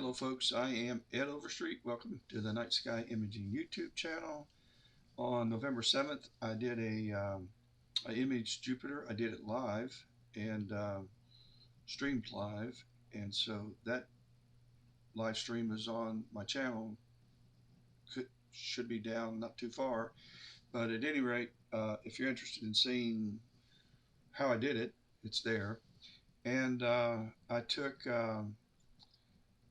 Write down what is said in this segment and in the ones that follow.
Hello folks, I am Ed Overstreet. Welcome to the Night Sky Imaging YouTube channel. On November 7th, I did I imaged Jupiter. I did it live and streamed live, and so that live stream is on my channel. Should be down not too far, but at any rate, if you're interested in seeing how I did it, it's there. And I took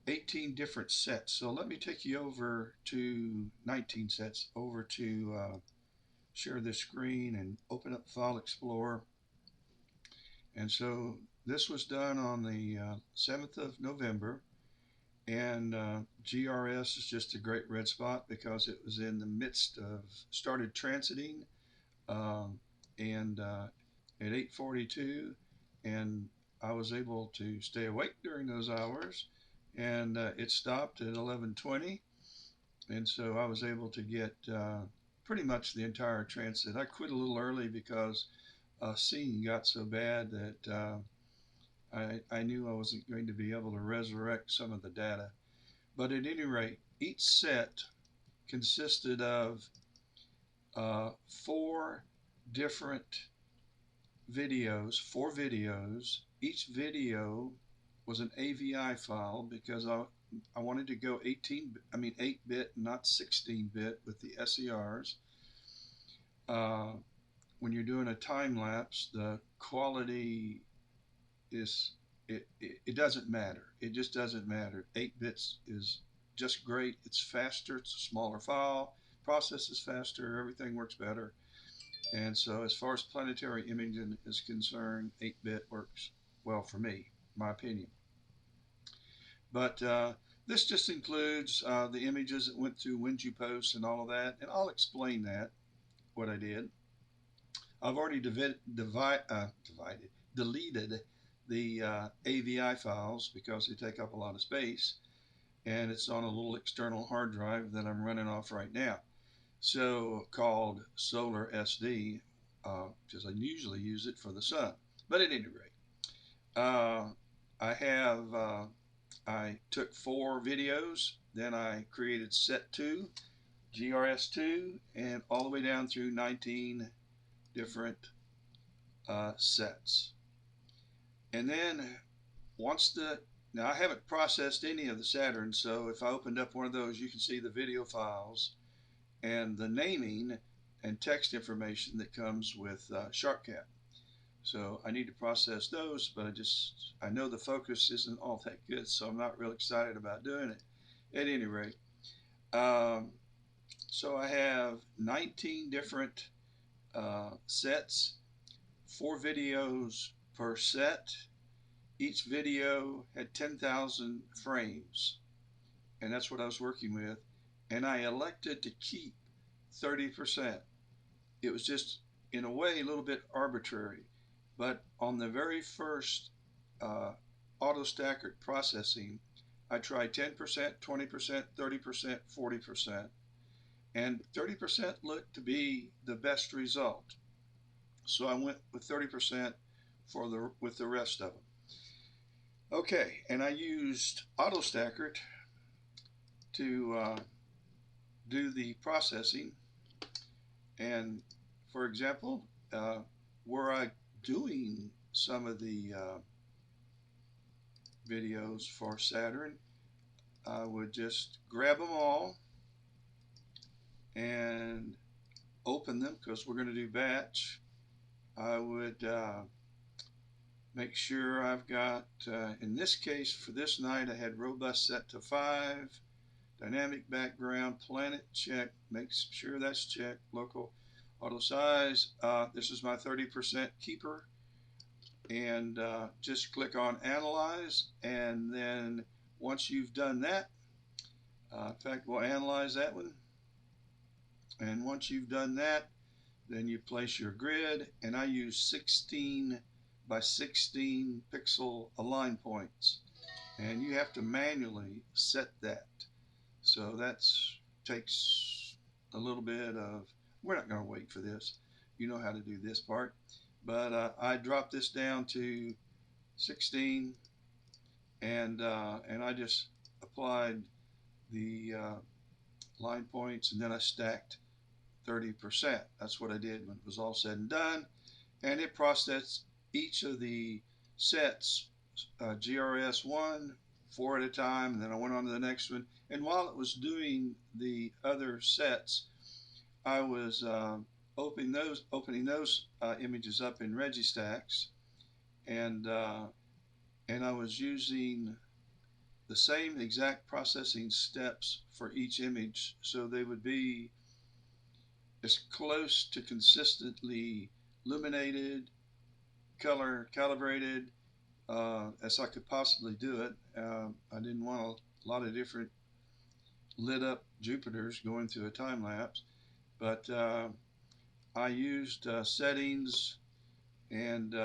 18 different sets. So let me take you over to 19 sets, over to share this screen and open up File Explorer. And so this was done on the 7th of November, and GRS is just a great red spot because it was in the midst of started transiting and at 8:42, and I was able to stay awake during those hours, and it stopped at 11:20, and so I was able to get pretty much the entire transit. I quit a little early because seeing got so bad that I knew I wasn't going to be able to resurrect some of the data. But at any rate, each set consisted of 4 different videos, 4 videos. Each video was an AVI file because I wanted to go 8-bit, not 16-bit with the SERs. When you're doing a time lapse, the quality is it doesn't matter. It just doesn't matter. 8 bits is just great. It's faster. It's a smaller file. Process is faster. Everything works better. And so as far as planetary imaging is concerned, 8-bit works well for me, my opinion. But this just includes the images that went through Winjupos and all of that, and I'll explain that, what I did. I've already deleted the AVI files because they take up a lot of space, and it's on a little external hard drive that I'm running off right now, so called Solar SD, because I usually use it for the sun. But at any rate, I took 4 videos, then I created set 2, GRS2, and all the way down through 19 different sets. And then now I haven't processed any of the Saturn, so if I opened up one of those, you can see the video files and the naming and text information that comes with SharpCat. So I need to process those, but I know the focus isn't all that good, so I'm not real excited about doing it. At any rate, so I have 19 different sets, 4 videos per set. Each video had 10,000 frames, and that's what I was working with. And I elected to keep 30%. It was just, in a way, a little bit arbitrary. But on the very first Autostakkert processing, I tried 10%, 20%, 30%, 40%. And 30% looked to be the best result. So I went with 30% with the rest of them. Okay, and I used Autostakkert to do the processing. And for example, were I doing some of the videos for Saturn, I would just grab them all and open them because we're going to do batch. I would make sure I've got, in this case for this night, I had robust set to 5, dynamic background, planet check, make sure that's checked, local auto size. This is my 30% keeper, and just click on analyze, and then once you've done that, in fact we'll analyze that one, and once you've done that, then you place your grid, and I use 16 by 16 pixel align points, and you have to manually set that. So that takes a little bit of, we're not going to wait for this. You know how to do this part. But I dropped this down to 16, and I just applied the line points, and then I stacked 30%. That's what I did when it was all said and done. And it processed each of the sets, GRS1, 4 at a time, and then I went on to the next one. And while it was doing the other sets, I was opening those images up in Registax, and I was using the same exact processing steps for each image, so they would be as close to consistently illuminated, color calibrated as I could possibly do it. I didn't want a lot of different lit up Jupiters going through a time lapse, but I used settings, and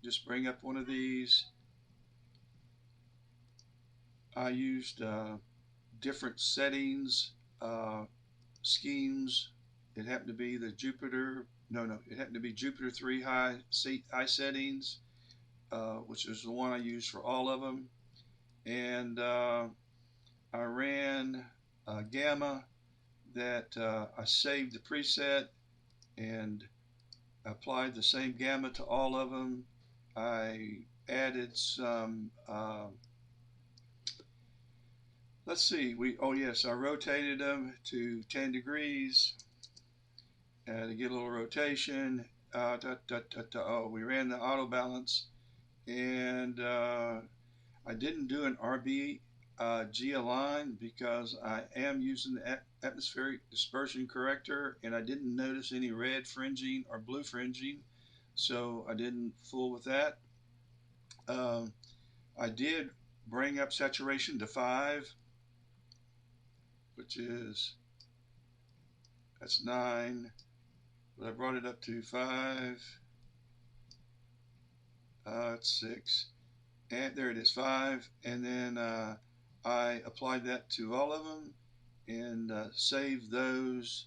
just bring up one of these. I used different settings, schemes. It happened to be the Jupiter, it happened to be Jupiter 3 high settings, which is the one I used for all of them. And I ran gamma that I saved the preset and applied the same gamma to all of them. I added some, let's see, I rotated them to 10 degrees to get a little rotation. We ran the auto balance, and I didn't do an RB G align because I am using the atmospheric dispersion corrector, and I didn't notice any red fringing or blue fringing, so I didn't fool with that. I did bring up saturation to 5, which is, that's 9, but I brought it up to 5. It's 6, and there it is, 5, and then I applied that to all of them and saved those.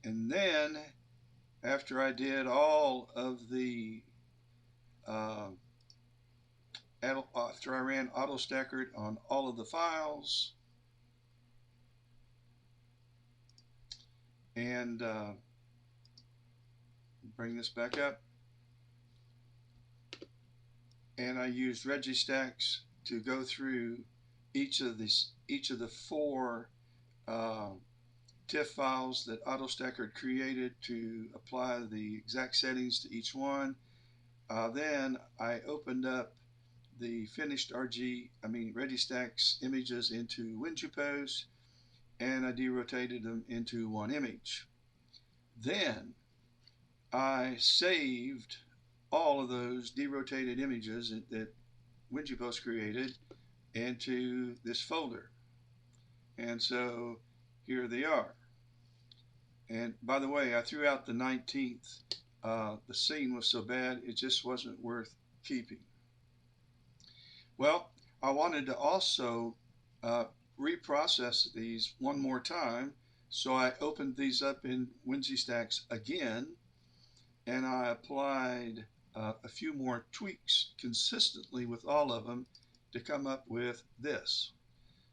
And then after I did all of the after I ran Autostakkert on all of the files, and bring this back up, and I used Registax to go through each of the 4 TIFF files that Autostakkert created to apply the exact settings to each one. Then I opened up the finished Registax images into Winjupos, and I derotated them into one image. Then I saved all of those derotated images that Winjupos created into this folder. And so here they are. And by the way, I threw out the 19th. The scene was so bad, it just wasn't worth keeping. Well, I wanted to also reprocess these one more time, so I opened these up in Winjupos again, and I applied a few more tweaks consistently with all of them to come up with this.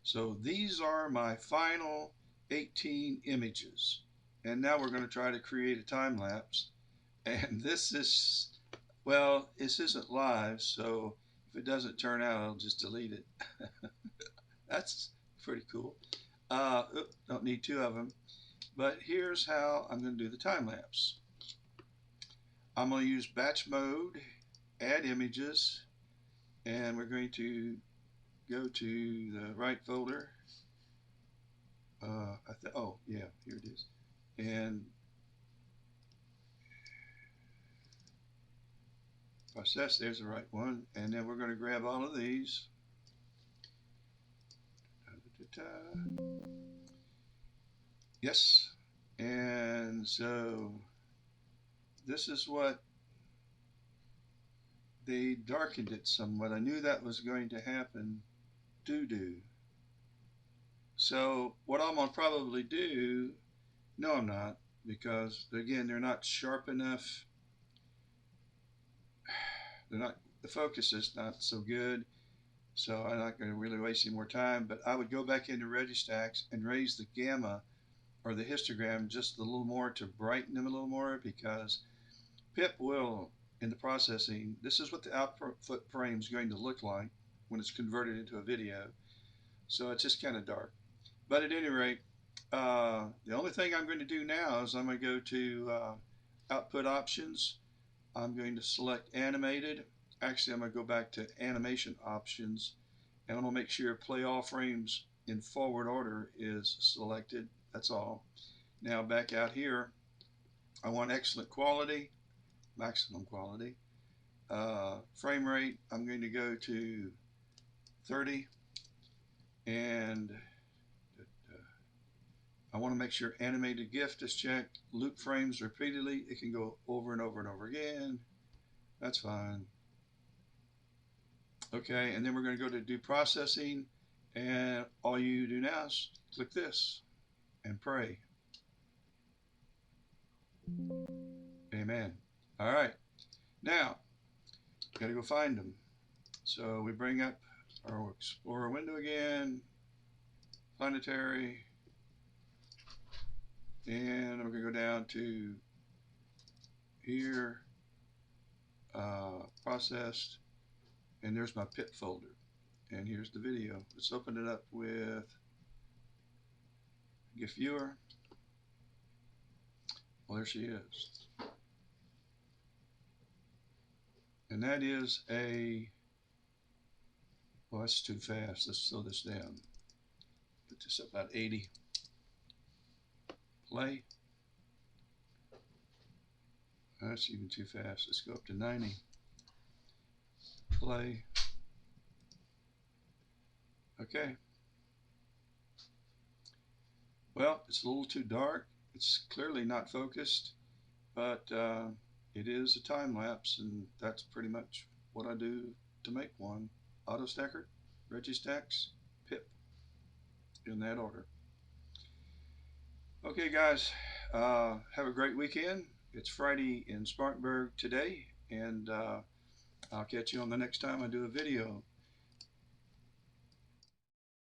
So these are my final 18 images, and now we're going to try to create a time lapse. And this is, well, this isn't live, so if it doesn't turn out, I'll just delete it. That's pretty cool. Don't need 2 of them, but here's how I'm going to do the time lapse. I'm going to use batch mode, add images, and we're going to go to the right folder. Oh yeah, here it is. And process, there's the right one. And then we're going to grab all of these. Yes. And so this is what they darkened it somewhat. I knew that was going to happen. So what I'm going to probably do, no I'm not, because again they're not sharp enough. The focus is not so good. So I'm not going to really waste any more time, but I would go back into Registax and raise the gamma or the histogram just a little more to brighten them a little more, because PIPP will, in the processing, this is what the output frame is going to look like when it's converted into a video. So it's just kind of dark. But at any rate, the only thing I'm going to do now is I'm going to go to output options. I'm going to select animated. Actually, I'm going to go back to animation options, and I'm going to make sure play all frames in forward order is selected. That's all. Now back out here, I want excellent quality, maximum quality. Frame rate, I'm going to go to 30, and I want to make sure animated GIF is checked. Loop frames repeatedly. It can go over and over and over again. That's fine. Okay, and then we're going to go to do processing, and all you do now is click this and pray. Amen. All right, now got to go find them. So we bring up our Explorer window again, planetary, and we're going to go down to here, processed, and there's my PIPP folder, and here's the video. Let's open it up with GIF viewer. Well, there she is, and that is a, well, that's too fast. Let's slow this down. Put this up about 80. Play. That's even too fast. Let's go up to 90. Play. Okay. Well, it's a little too dark. It's clearly not focused, but it is a time lapse, and that's pretty much what I do to make one. Autostakkert, Registax, PIPP, in that order. Okay, guys, have a great weekend. It's Friday in Spartanburg today, and I'll catch you on the next time I do a video.